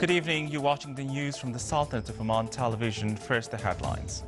Good evening. You're watching the news from the Sultanate of Oman television. First, the headlines.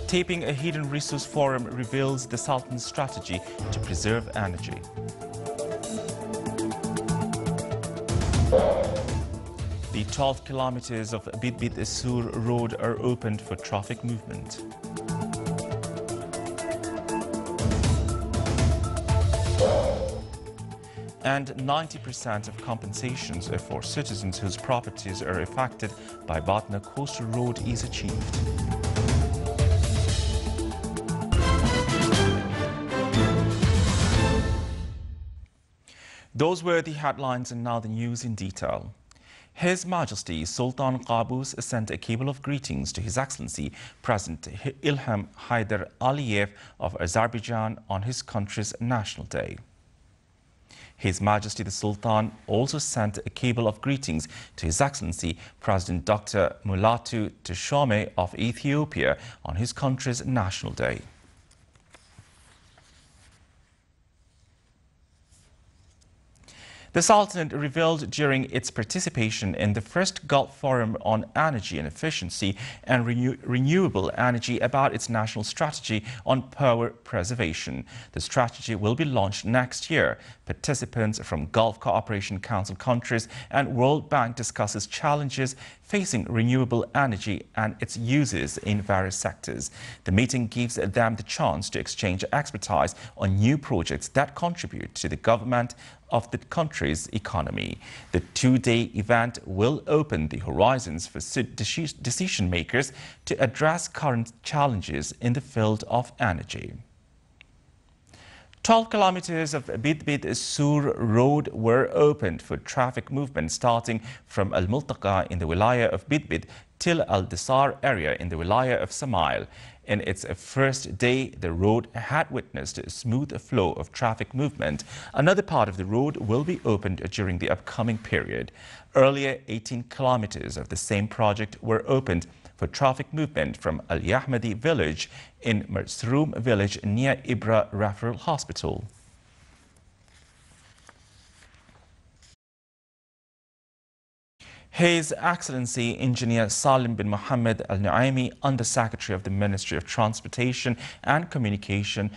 Taping a hidden resource forum reveals the Sultan's strategy to preserve energy. The 12 kilometers of Bid-Bid-Sur road are opened for traffic movement. And 90% of compensations for citizens whose properties are affected by Batna Coastal Road is achieved. Those were the headlines, and now the news in detail. His Majesty Sultan Qaboos sent a cable of greetings to His Excellency President Ilham Haydar Aliyev of Azerbaijan on his country's National Day. His Majesty the Sultan also sent a cable of greetings to His Excellency President Dr. Mulatu Teshome of Ethiopia on his country's National Day. The Sultanate revealed during its participation in the first Gulf Forum on Energy and Efficiency and Renewable Energy about its national strategy on power preservation. The strategy will be launched next year. Participants from Gulf Cooperation Council countries and World Bank discusses challenges facing renewable energy and its uses in various sectors. The meeting gives them the chance to exchange expertise on new projects that contribute to the government of the country's economy. The two-day event will open the horizons for decision makers to address current challenges in the field of energy. 12 kilometers of Bid-Bid-Sur road were opened for traffic movement starting from Al-Multaqa in the Wilaya of Bid-Bid till Al-Disar area in the Wilaya of Samail. In its first day, the road had witnessed a smooth flow of traffic movement. Another part of the road will be opened during the upcoming period. Earlier, 18 kilometers of the same project were opened for traffic movement from Al-Yahmadi village in Mersroom village near Ibra Referral Hospital. His Excellency Engineer Salim bin Mohammed Al-Nuaimi, Under-Secretary of the Ministry of Transportation and Communication,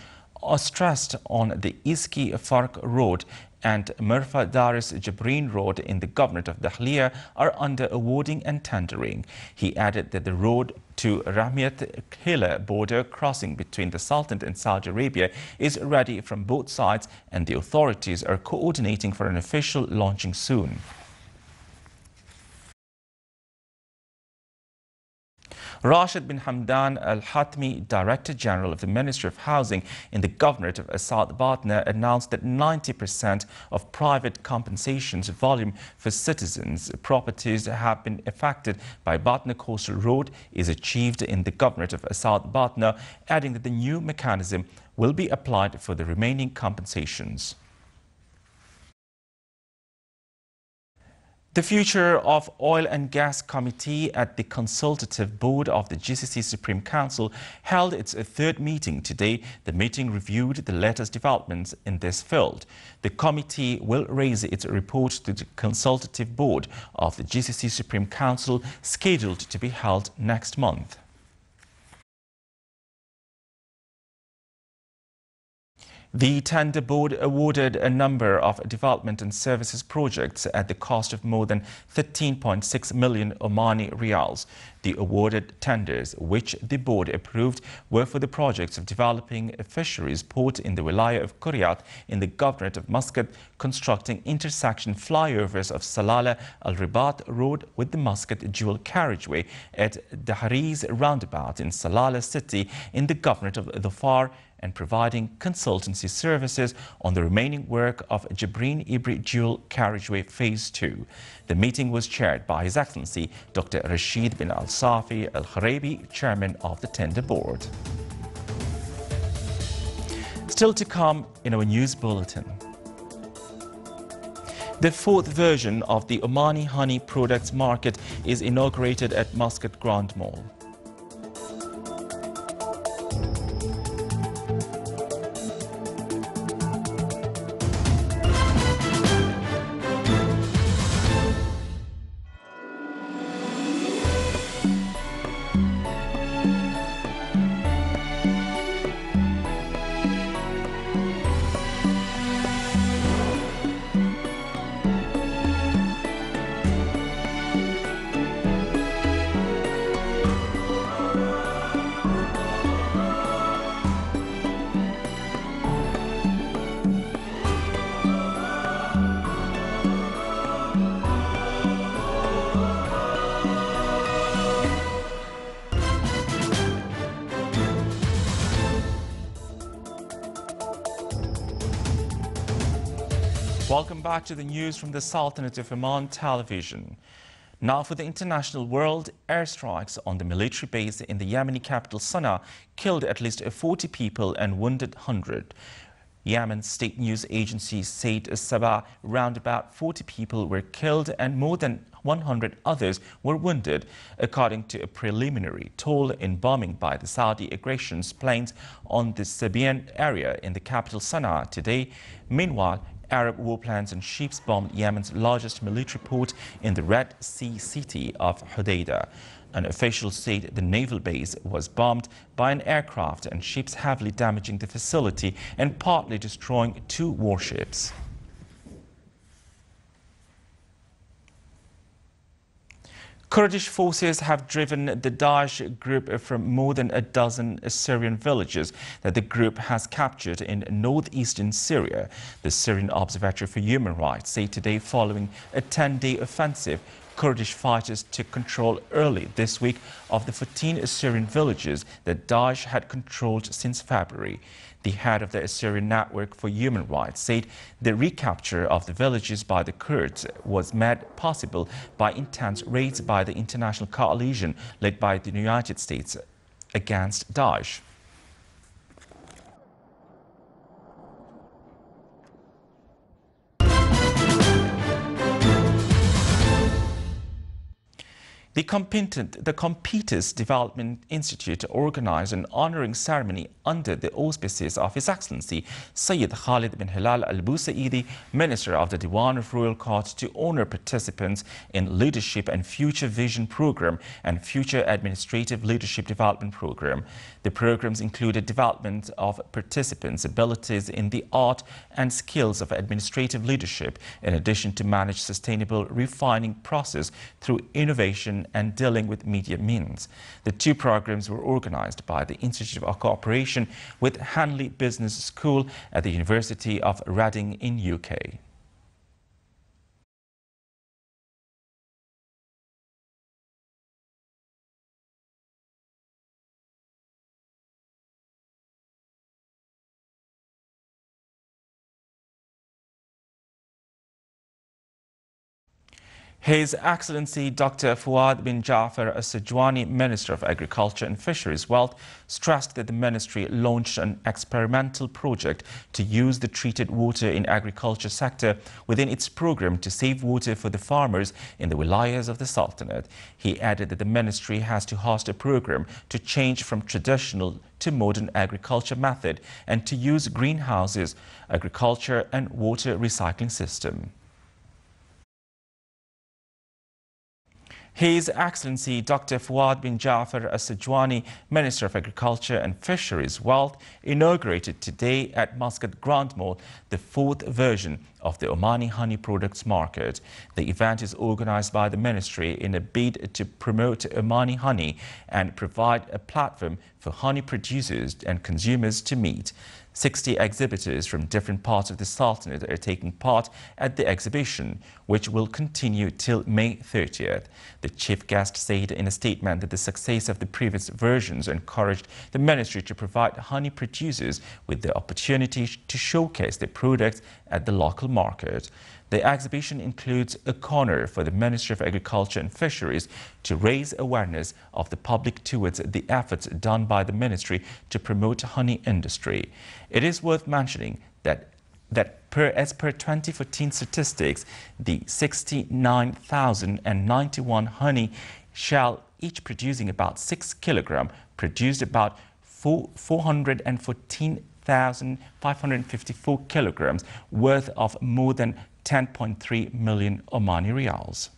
stressed on the Iski Farq Road and Mirfa Daris Jabreen Road in the Governorate of Dahlia are under awarding and tendering. He added that the road to Rahmiat Khila border crossing between the Sultanate and Saudi Arabia is ready from both sides, and the authorities are coordinating for an official launching soon. Rashid bin Hamdan Al-Hatmi, Director General of the Ministry of Housing in the Governorate of Asad Batna, announced that 90% of private compensations volume for citizens' properties have been affected by Batna Coastal Road is achieved in the Governorate of Asad Batna, adding that the new mechanism will be applied for the remaining compensations. The Future of Oil and Gas Committee at the Consultative Board of the GCC Supreme Council held its third meeting today. The meeting reviewed the latest developments in this field. The committee will raise its report to the Consultative Board of the GCC Supreme Council, scheduled to be held next month. The tender board awarded a number of development and services projects at the cost of more than 13.6 million Omani Riyals. The awarded tenders, which the board approved, were for the projects of developing a fisheries port in the Wilaya of Kuryat in the Governorate of Muscat, constructing intersection flyovers of Salala Al-Ribat Road with the Muscat dual carriageway at Dahriz Roundabout in Salala City in the Governorate of Dhofar, and providing consultancy services on the remaining work of Jabreen Ibri Dual Carriageway Phase 2. The meeting was chaired by His Excellency Dr. Rashid bin Al-Safi Al-Kharabi, Chairman of the Tender Board. Still to come in our news bulletin. The fourth version of the Omani honey products market is inaugurated at Muscat Grand Mall. Welcome back to the news from the Sultanate of Oman television. Now for the international world, airstrikes on the military base in the Yemeni capital Sana'a killed at least 40 people and wounded 100. Yemen's state news agency said Sabah around about 40 people were killed and more than 100 others were wounded, according to a preliminary toll in bombing by the Saudi aggression's planes on the Sabian area in the capital Sana'a today. Meanwhile, Arab warplanes and ships bombed Yemen's largest military port in the Red Sea city of Hodeidah. An official said the naval base was bombed by an aircraft and ships, heavily damaging the facility and partly destroying 2 warships. Kurdish forces have driven the Daesh group from more than a dozen Syrian villages that the group has captured in northeastern Syria. The Syrian Observatory for Human Rights said today, following a 10-day offensive, Kurdish fighters took control early this week of the 14 Syrian villages that Daesh had controlled since February. The head of the Syrian Network for Human Rights said the recapture of the villages by the Kurds was made possible by intense raids by the international coalition led by the United States against Daesh. The Competitors Development Institute organized an honoring ceremony under the auspices of His Excellency Sayyid Khalid bin Hilal al-Busaidi, Minister of the Diwan of Royal Court, to honor participants in Leadership and Future Vision Program and Future Administrative Leadership Development Program. The programs included development of participants' abilities in the art and skills of administrative leadership, in addition to manage sustainable refining process through innovation and dealing with media means. The 2 programs were organized by the Institute of Cooperation with Hanley Business School at the University of Reading in UK. His Excellency Dr. Fuad bin Jafar As-Sajwani, Minister of Agriculture and Fisheries Wealth, stressed that the ministry launched an experimental project to use the treated water in agriculture sector within its program to save water for the farmers in the wilayas of the Sultanate. He added that the ministry has to host a program to change from traditional to modern agriculture method and to use greenhouses, agriculture and water recycling system. His Excellency Dr. Fuad bin Jafar As-Sajwani, Minister of Agriculture and Fisheries Wealth, inaugurated today at Muscat Grand Mall the 4th version of the Omani Honey Products Market. The event is organized by the ministry in a bid to promote Omani honey and provide a platform for honey producers and consumers to meet. 60 exhibitors from different parts of the Sultanate are taking part at the exhibition, which will continue till May 30th. The chief guest said in a statement that the success of the previous versions encouraged the ministry to provide honey producers with the opportunity to showcase their products at the local market. The exhibition includes a corner for the Ministry of Agriculture and Fisheries to raise awareness of the public towards the efforts done by the ministry to promote honey industry. It is worth mentioning that as per 2014 statistics, the 69,091 honey shell, each producing about 6 kilograms, produced about 414,554 kilograms worth of more than 10.3 million Omani Riyals.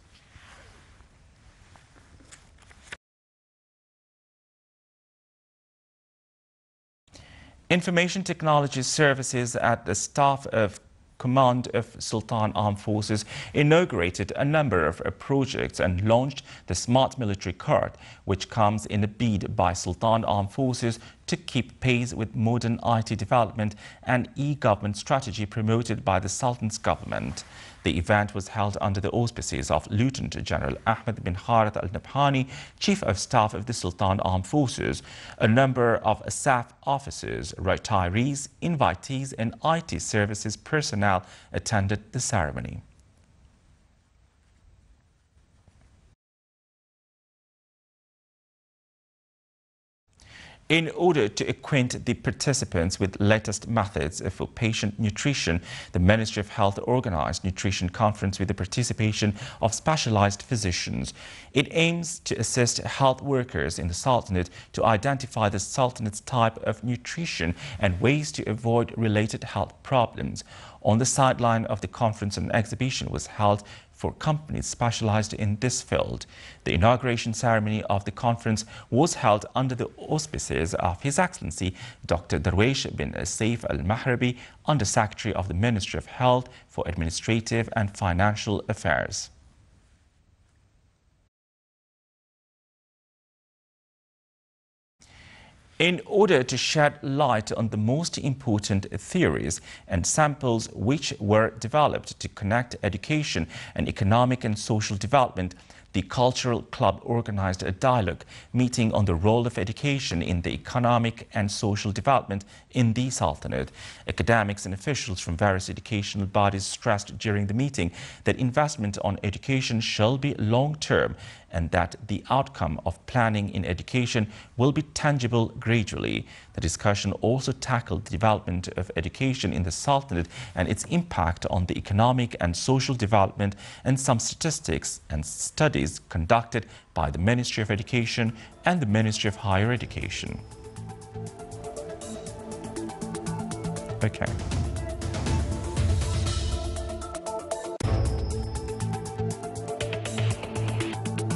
Information Technology Services at the Staff of Command of Sultan Armed Forces inaugurated a number of projects and launched the Smart Military Card, which comes in a bid by Sultan Armed Forces to keep pace with modern IT development and e-government strategy promoted by the Sultan's government. The event was held under the auspices of Lieutenant General Ahmed bin Khalid Al-Nabhani, Chief of Staff of the Sultan Armed Forces. A number of SAF officers, retirees, invitees and IT services personnel attended the ceremony. In order to acquaint the participants with latest methods for patient nutrition, the Ministry of Health organized nutrition conference with the participation of specialized physicians. It aims to assist health workers in the Sultanate to identify the Sultanate's type of nutrition and ways to avoid related health problems. On the sideline of the conference, an exhibition was held for companies specialized in this field. The inauguration ceremony of the conference was held under the auspices of His Excellency Dr. Darwesh bin Saif Al-Mahrabi, Under Secretary of the Ministry of Health for Administrative and Financial Affairs. In order to shed light on the most important theories and samples which were developed to connect education and economic and social development, the Cultural Club organized a dialogue meeting on the role of education in the economic and social development in the Sultanate. Academics and officials from various educational bodies stressed during the meeting that investment on education shall be long-term and that the outcome of planning in education will be tangible gradually. The discussion also tackled the development of education in the Sultanate and its impact on the economic and social development, and some statistics and studies conducted by the Ministry of Education and the Ministry of Higher Education. Okay.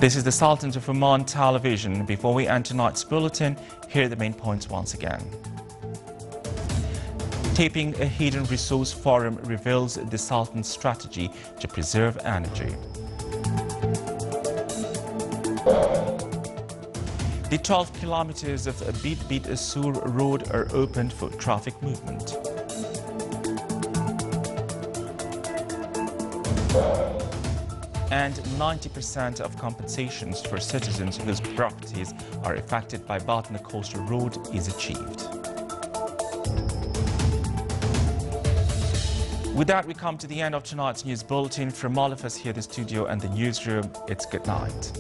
This is the Sultanate of Oman television. Before we end tonight's bulletin, here are the main points once again. Taping a hidden resource forum reveals the Sultan's strategy to preserve energy. The 12 kilometers of Bid Sur road are opened for traffic movement. And 90% of compensations for citizens whose properties are affected by Batna Coastal Road is achieved. With that, we come to the end of tonight's news bulletin. From all of us here in the studio and the newsroom, it's good night.